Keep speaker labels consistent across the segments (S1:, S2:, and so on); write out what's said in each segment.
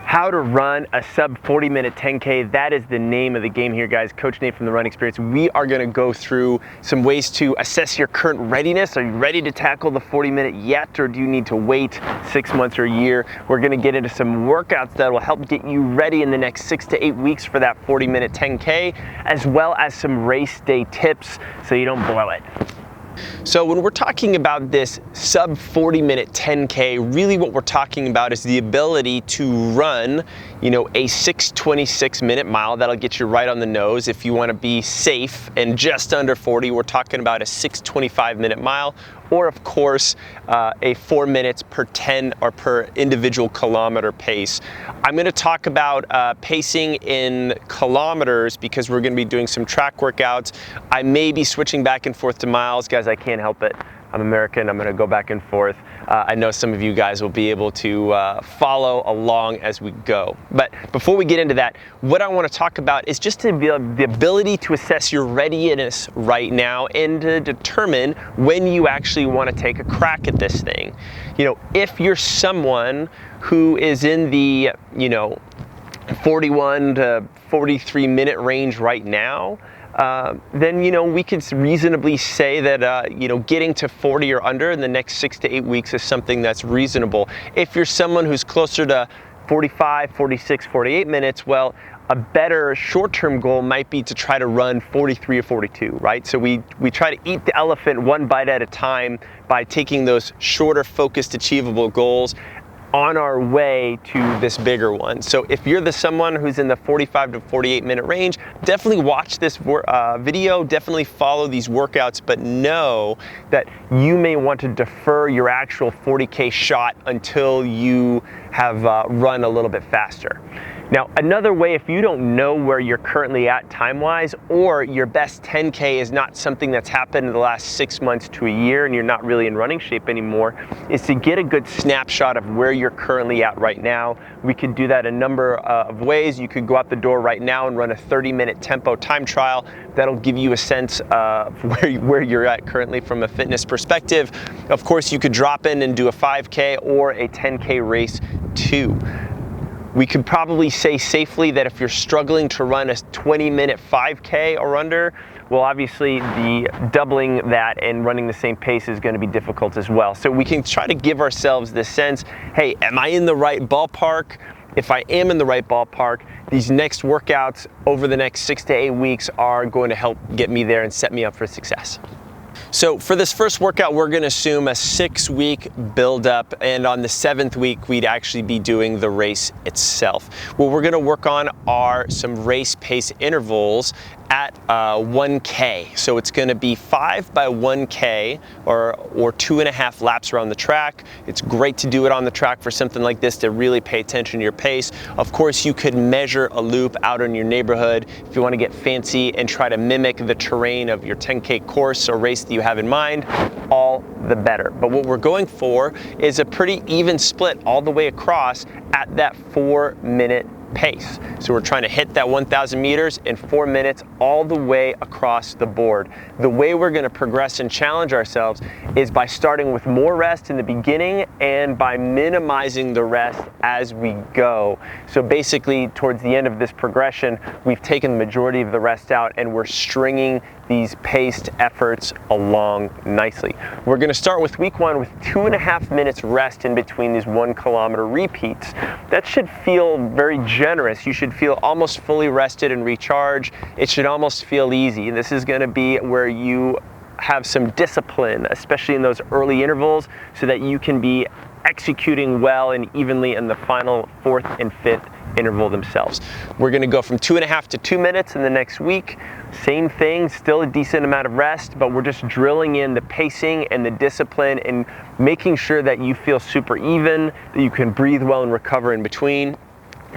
S1: How to run a sub 40-minute 10K. That is the name of the game here, guys. Coach Nate from The Run Experience. We are going to go through some ways to assess your current readiness. Are you ready to tackle the 40-minute yet, or do you need to wait 6 months or a year? We're going to get into some workouts that will help get you ready in the next 6 to 8 weeks for that 40-minute 10K, as well as some race day tips so you don't blow it. So when we're talking about this sub 40-minute 10K, really what we're talking about is the ability to run, a 6:26-minute mile. That'll get you right on the nose. If you want to be safe and just under 40, we're talking about a 6:25-minute mile, or of course, a 4 minutes per 10 or per individual kilometer pace. I'm going to talk about pacing in kilometers because we're going to be doing some track workouts. I may be switching back and forth to miles. Guys, I can't help it. I'm American. I'm going to go back and forth. I know some of you guys will be able to follow along as we go. But before we get into that, what I want to talk about is just the ability to assess your readiness right now and to determine when you actually want to take a crack at this thing. If you're someone who is in the, 41 to 43 minute range right now, then we could reasonably say that getting to 40 or under in the next 6 to 8 weeks is something that's reasonable. If you're someone who's closer to 45, 46, 48 minutes, well, a better short-term goal might be to try to run 43 or 42, right? So we try to eat the elephant one bite at a time by taking those shorter, focused, achievable goals on our way to this bigger one. So if you're someone who's in the 45 to 48 minute range, definitely watch this video, definitely follow these workouts, but know that you may want to defer your actual 40K shot until you have run a little bit faster. Now, another way, if you don't know where you're currently at time-wise, or your best 10K is not something that's happened in the last 6 months to a year and you're not really in running shape anymore, is to get a good snapshot of where you're currently at right now. We could do that a number of ways. You could go out the door right now and run a 30-minute tempo time trial. That'll give you a sense of where you're at currently from a fitness perspective. Of course, you could drop in and do a 5K or a 10K race too. We could probably say safely that if you're struggling to run a 20-minute 5K or under, well, obviously the doubling that and running the same pace is going to be difficult as well. So we can try to give ourselves this sense, hey, am I in the right ballpark? If I am in the right ballpark, these next workouts over the next 6 to 8 weeks are going to help get me there and set me up for success. So for this first workout, we're going to assume a 6-week build-up, and on the 7th week, we'd actually be doing the race itself. What we're going to work on are some race pace intervals at 1K. So it's going to be 5 by 1K or 2.5 laps around the track. It's great to do it on the track for something like this to really pay attention to your pace. Of course, you could measure a loop out in your neighborhood if you want to get fancy and try to mimic the terrain of your 10K course or race that you have in mind, all the better. But what we're going for is a pretty even split all the way across at that 4-minute pace. So we're trying to hit that 1,000 meters in 4 minutes all the way across the board. The way we're going to progress and challenge ourselves is by starting with more rest in the beginning and by minimizing the rest as we go. So basically, towards the end of this progression, we've taken the majority of the rest out and we're stringing these paced efforts along nicely. We're going to start with week 1 with 2.5 minutes rest in between these 1 kilometer repeats. That should feel very generous. You should feel almost fully rested and recharged. It should almost feel easy. This is going to be where you have some discipline, especially in those early intervals, so that you can be executing well and evenly in the final 4th and 5th interval themselves. We're going to go from 2.5 to 2 minutes in the next week. Same thing, still a decent amount of rest, but we're just drilling in the pacing and the discipline and making sure that you feel super even, that you can breathe well and recover in between.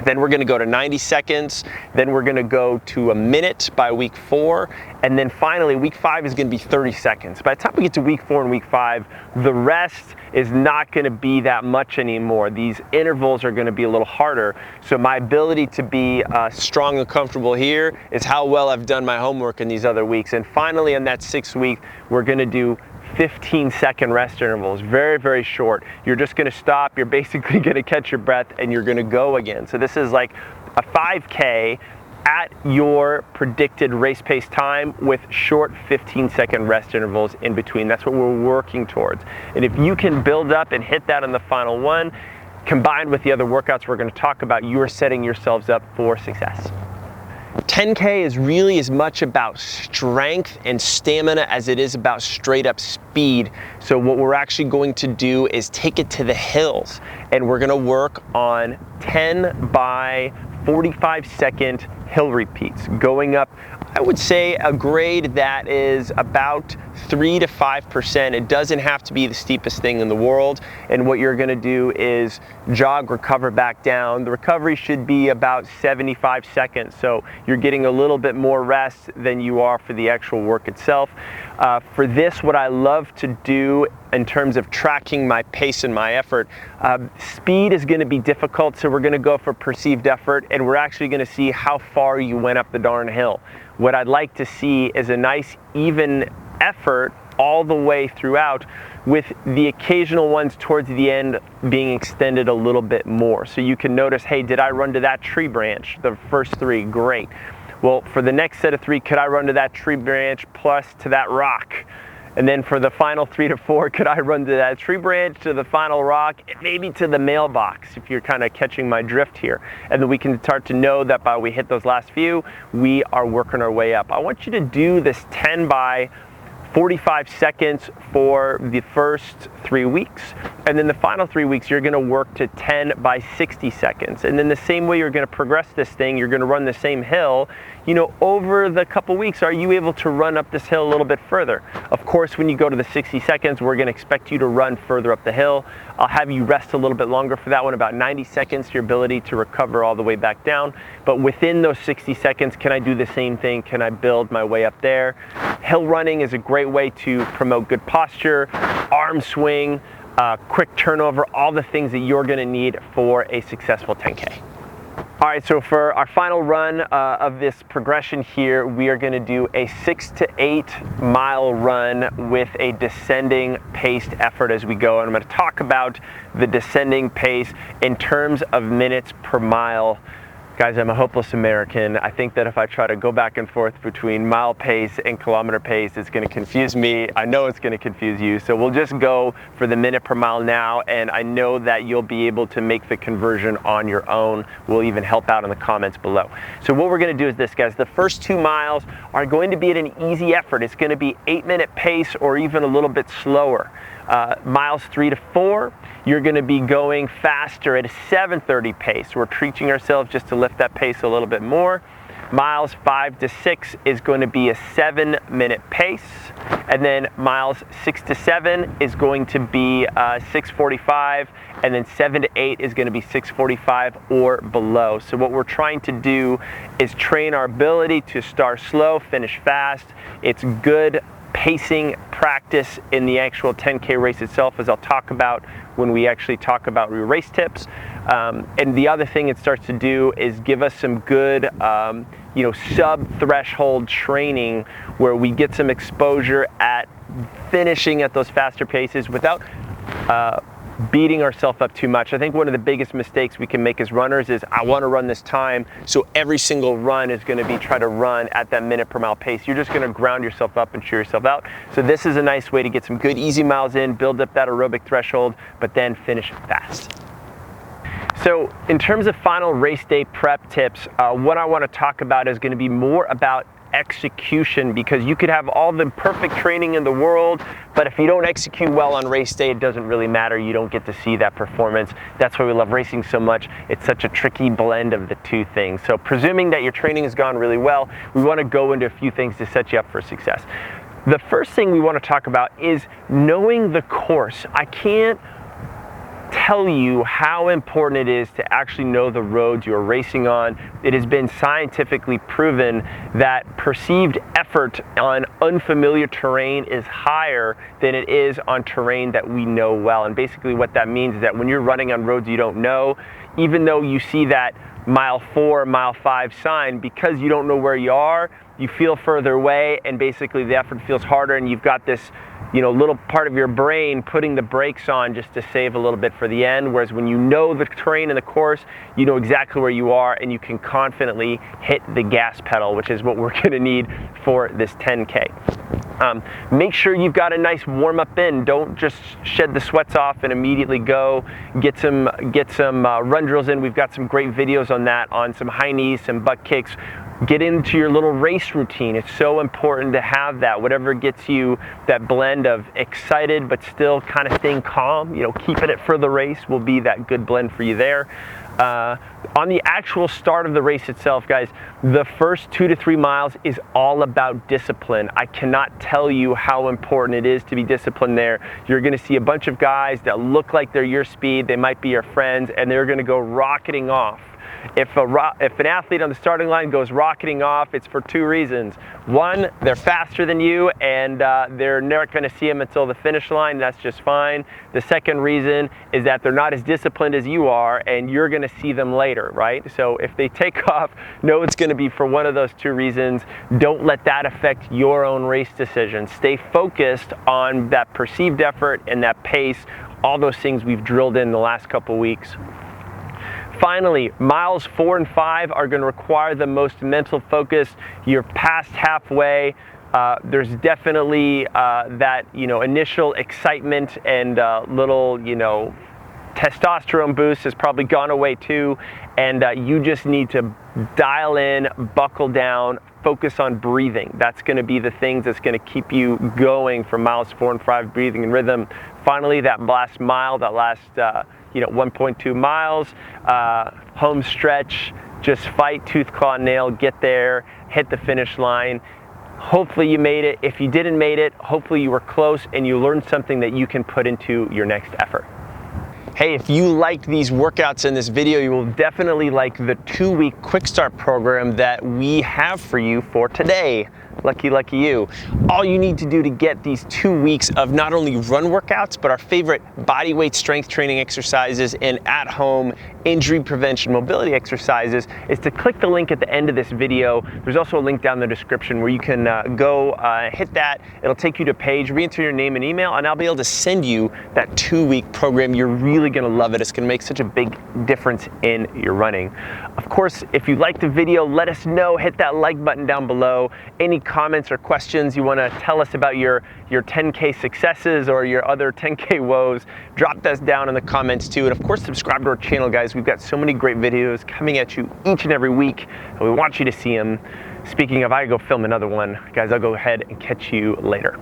S1: Then we're going to go to 90 seconds. Then we're going to go to a minute by week 4. And then finally, week 5 is going to be 30 seconds. By the time we get to week 4 and week 5, the rest is not going to be that much anymore. These intervals are going to be a little harder. So my ability to be strong and comfortable here is how well I've done my homework in these other weeks. And finally, on that 6th week, we're going to do 15-second rest intervals, very, very short. You're just gonna stop, you're basically gonna catch your breath, and you're gonna go again. So this is like a 5K at your predicted race pace time with short 15-second rest intervals in between. That's what we're working towards. And if you can build up and hit that on the final one, combined with the other workouts we're going to talk about, you are setting yourselves up for success. 10K is really as much about strength and stamina as it is about straight up speed. So what we're actually going to do is take it to the hills, and we're going to work on 10 by 45-second hill repeats, going up, I would say, a grade that is about 3 to 5%. It doesn't have to be the steepest thing in the world. And what you're gonna do is jog, recover back down. The recovery should be about 75 seconds. So you're getting a little bit more rest than you are for the actual work itself. For this, what I love to do in terms of tracking my pace and my effort, speed is gonna be difficult, so we're gonna go for perceived effort, and we're actually gonna see how far you went up the darn hill. What I'd like to see is a nice even effort all the way throughout, with the occasional ones towards the end being extended a little bit more. So you can notice, hey, did I run to that tree branch? The first 3, great. Well, for the next set of 3, could I run to that tree branch plus to that rock? And then for the final 3 to 4, could I run to that tree branch, to the final rock, and maybe to the mailbox, if you're kind of catching my drift here. And then we can start to know that by we hit those last few, we are working our way up. I want you to do this 10 by 45 seconds for the first 3 weeks. And then the final 3 weeks, you're gonna work to 10 by 60 seconds. And then the same way you're gonna progress this thing, you're gonna run the same hill. You know, over the couple weeks, are you able to run up this hill a little bit further? Of course, when you go to the 60 seconds, we're gonna expect you to run further up the hill. I'll have you rest a little bit longer for that one, about 90 seconds, your ability to recover all the way back down. But within those 60 seconds, can I do the same thing? Can I build my way up there? Hill running is a great way to promote good posture, arm swing, quick turnover, all the things that you're gonna need for a successful 10K. All right, so for our final run of this progression here, we are gonna do a 6 to 8 mile run with a descending paced effort as we go. And I'm gonna talk about the descending pace in terms of minutes per mile. Guys, I'm a hopeless American. I think that if I try to go back and forth between mile pace and kilometer pace, it's gonna confuse me. I know it's gonna confuse you. So we'll just go for the minute per mile now, and I know that you'll be able to make the conversion on your own. We'll even help out in the comments below. So what we're gonna do is this, guys. The first 2 miles are going to be at an easy effort. It's gonna be 8-minute pace or even a little bit slower. Miles 3 to 4, you're going to be going faster at a 7:30 pace. We're treating ourselves just to lift that pace a little bit more. Miles 5 to 6 is going to be a 7-minute pace. And then miles 6 to 7 is going to be 6:45. And then 7 to 8 is going to be 6:45 or below. So what we're trying to do is train our ability to start slow, finish fast. It's good pacing practice in the actual 10K race itself, as I'll talk about when we actually talk about race tips. And the other thing it starts to do is give us some good, sub-threshold training where we get some exposure at finishing at those faster paces without beating ourselves up too much. I think one of the biggest mistakes we can make as runners is, I want to run this time, so every single run is going to be try to run at that minute per mile pace. You're just going to ground yourself up and cheer yourself out. So this is a nice way to get some good easy miles in, build up that aerobic threshold, but then finish fast. So in terms of final race day prep tips, what I want to talk about is going to be more about execution, because you could have all the perfect training in the world, but if you don't execute well on race day, it doesn't really matter. You don't get to see that performance. That's why we love racing so much. It's such a tricky blend of the two things. So presuming that your training has gone really well, we want to go into a few things to set you up for success. The first thing we want to talk about is knowing the course. I can't tell you how important it is to actually know the roads you're racing on. It has been scientifically proven that perceived effort on unfamiliar terrain is higher than it is on terrain that we know well. And basically what that means is that when you're running on roads you don't know, even though you see that mile 4, mile 5 sign, because you don't know where you are, you feel further away, and basically the effort feels harder, and you've got this, you know, little part of your brain putting the brakes on just to save a little bit for the end. Whereas when you know the terrain and the course, you know exactly where you are, and you can confidently hit the gas pedal, which is what we're going to need for this 10K. Make sure you've got a nice warm-up in. Don't just shed the sweats off and immediately go. Get some run drills in. We've got some great videos on that, on some high knees, some butt kicks. Get into your little race routine. It's so important to have that. Whatever gets you that blend of excited but still kind of staying calm, you know, keeping it for the race will be that good blend for you there. On the actual start of the race itself, guys, the first 2 to 3 miles is all about discipline. I cannot tell you how important it is to be disciplined there. You're going to see a bunch of guys that look like they're your speed, they might be your friends, and they're going to go rocketing off. If an athlete on the starting line goes rocketing off, it's for 2 reasons. One, they're faster than you, and they're not going to see them until the finish line. That's just fine. The second reason is that they're not as disciplined as you are, and you're going to see them later, right? So if they take off, know it's going to be for one of those 2 reasons. Don't let that affect your own race decision. Stay focused on that perceived effort and that pace, all those things we've drilled in the last couple weeks. Finally, miles 4 and 5 are going to require the most mental focus. You're past halfway. There's definitely that, you know, initial excitement and little, you know, testosterone boost has probably gone away too, and you just need to dial in, buckle down, focus on breathing. That's going to be the things that's going to keep you going for miles 4 and 5, breathing and rhythm. Finally, that last mile, that last 1.2 miles, home stretch, just fight tooth, claw, nail, get there, hit the finish line. Hopefully you made it. If you didn't make it, hopefully you were close and you learned something that you can put into your next effort. Hey, if you liked these workouts in this video, you will definitely like the 2-week quick start program that we have for you for today. Lucky, lucky you. All you need to do to get these 2 weeks of not only run workouts, but our favorite body weight strength training exercises and at-home injury prevention mobility exercises is to click the link at the end of this video. There's also a link down in the description where you can go hit that. It'll take you to a page, re-enter your name and email, and I'll be able to send you that 2-week program. You're really gonna love it. It's gonna make such a big difference in your running. Of course, if you liked the video, let us know. Hit that like button down below. Any comments or questions you want to tell us about your 10K successes or your other 10K woes, drop those down in the comments too. And of course, subscribe to our channel, guys. We've got so many great videos coming at you each and every week, and we want you to see them. Speaking of, I go film another one. Guys, I'll go ahead and catch you later.